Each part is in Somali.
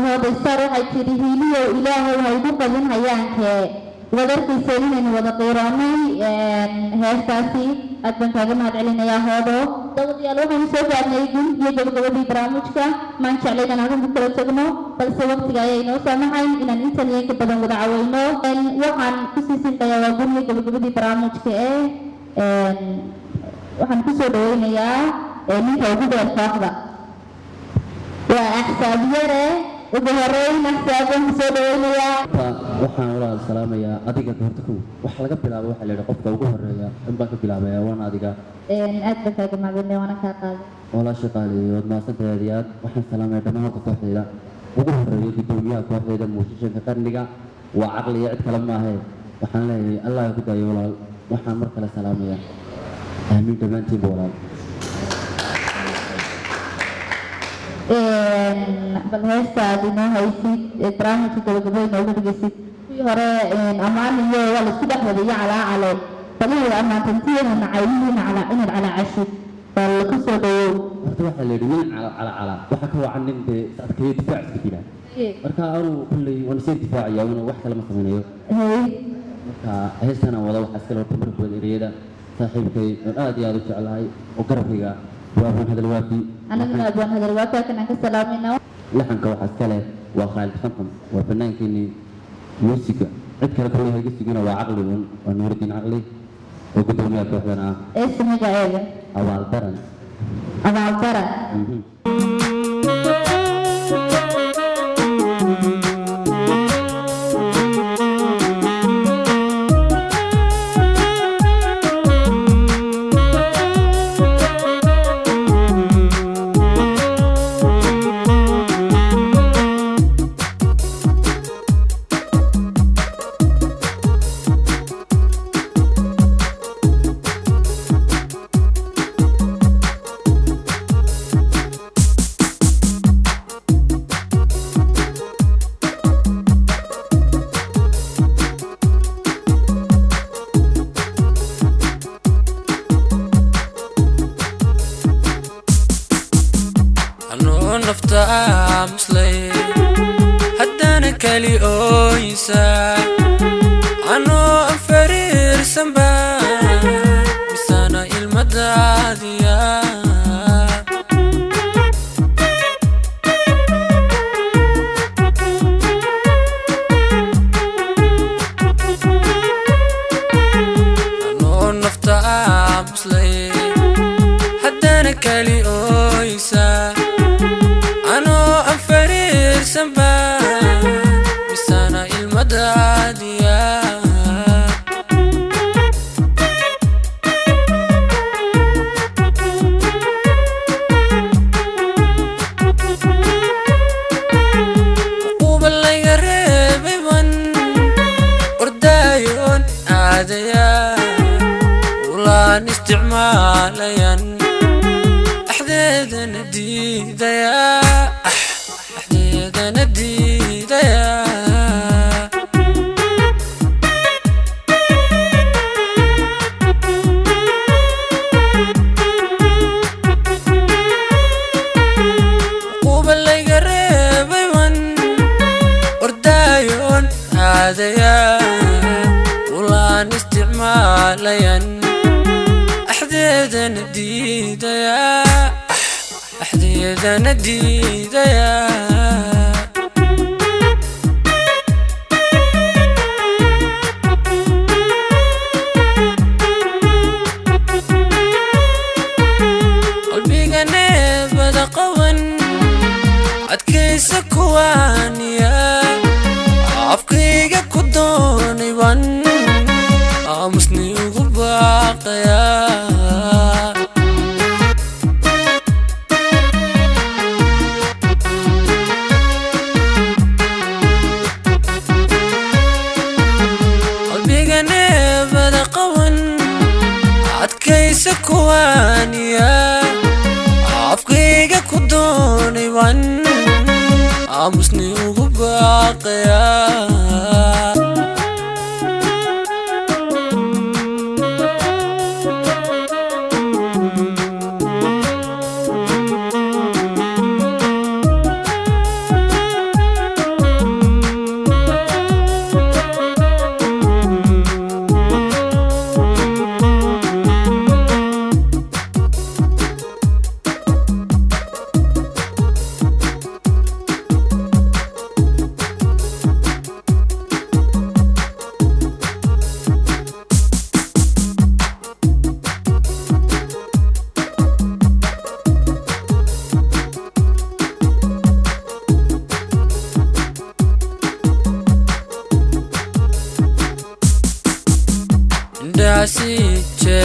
هذا الصراحة تريهيلي وإله وهيدو قدن هيانك ودرك السلين وذا قيراني هاستاسي أدبن كاغم هاد علينا يا هذا دغد يالو هم سوف أبنيكم يجب قبل برامجك ما إن شاء الله نحن بكرة سجنو بل سوقت جايينو سامحين إن الإنسان يكتب بدن ودعوينو وحن كسيسين كيا وقول يجب قبل برامجك وحن كسر دوينا يا من توجد الفاقدة وأحسابيره وبهرين أحسابهم سدوينا يا waxaan walaal salaamayaa adiga horta wax laga bilaabo waxa la yiraahdo qofka ugu horeeya in baa ka bilaabaya waan adiga aad baa ka magaalada wana ka qaad wala shaqaaleeyo wad maasantaadiyaad waxaan salaamayaa dhammaan kooxdeeda ugu horeeya gudoomiyaha kooxdeeda muushishanka qarniga waa aqliga cid kale ma ahayn waxaan leeyahay Allah ku daayo walaal waxaan mar kale salaamayaa aamin dhamaantiin walaal bal heesta adina haysid barnaamijka gabagabada ugu dhigaysid kuwii hore ammaan iyo waa la isku dhex wadaya calaacale balihi ammaantantiina nacaylihiina inaad calaacashid bal ku soo dhawow horta waxaa la yidhi nin calaacala waxa ka wacan nin dee adkeeyo difaac iska jira marka anuu kulley waan iseen difaacaya una wax kale ma samaynayo marka heestana wada waxaa iskale horta markooda ereyada saaxiibkay aan aad iyo aad u jeclahay oo garabkayga وابن هذا الوافي أنا من أبوان هذا الوافي لكن أنك سلامنا لحن كواحد كله وخالد خنقم وفنان كني موسيقى عندك كل هاي الجسدين وعقلي ونور الدين عقلي وقدومي أكوحنا اسمه جاية أبو البرن أبو البرن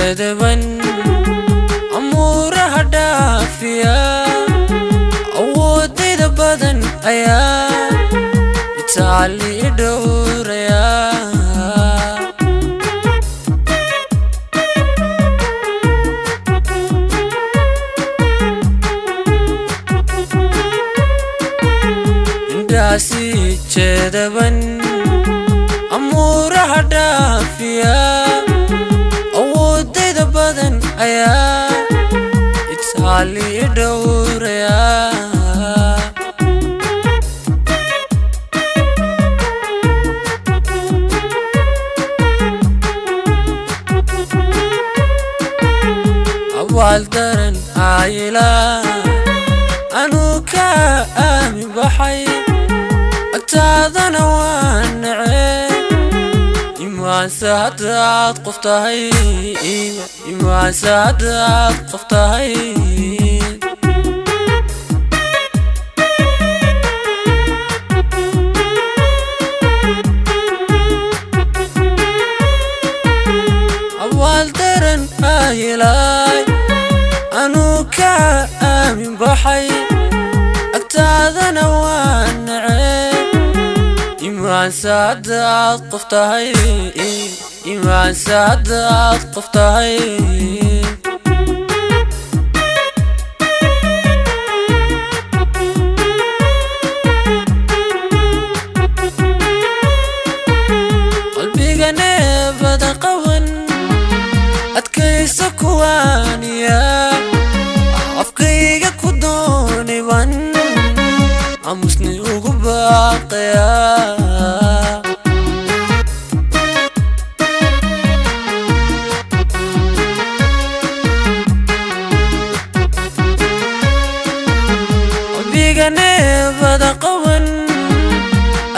jeedaban amuuraha dhaafiya awoodayda badan ayaa itaali dhowraya indaasi jeedaban amuuraha dhaafiya awoodayda badan ayaa itaali dhowraya awaal daran caayila anuu ka aamin baxay agtaadana waan nacay imaanse haddaad qof tahay imaanse haddaad qof tahay awaal daran aayilay anuu ka aamin baxay agtaadana waan nacay imaanse haddaad qof tahay imaanse haddaad qof tahay qalbiga neebada qaban adkaysa kuwaaniya afkayga ku dooniban amusni ugu baaqaya qalbiga neebada qaban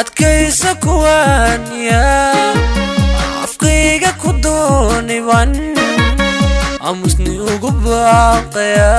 adkaysa kuwaaniya afkayga ku dooniban amusni ugu baaqaya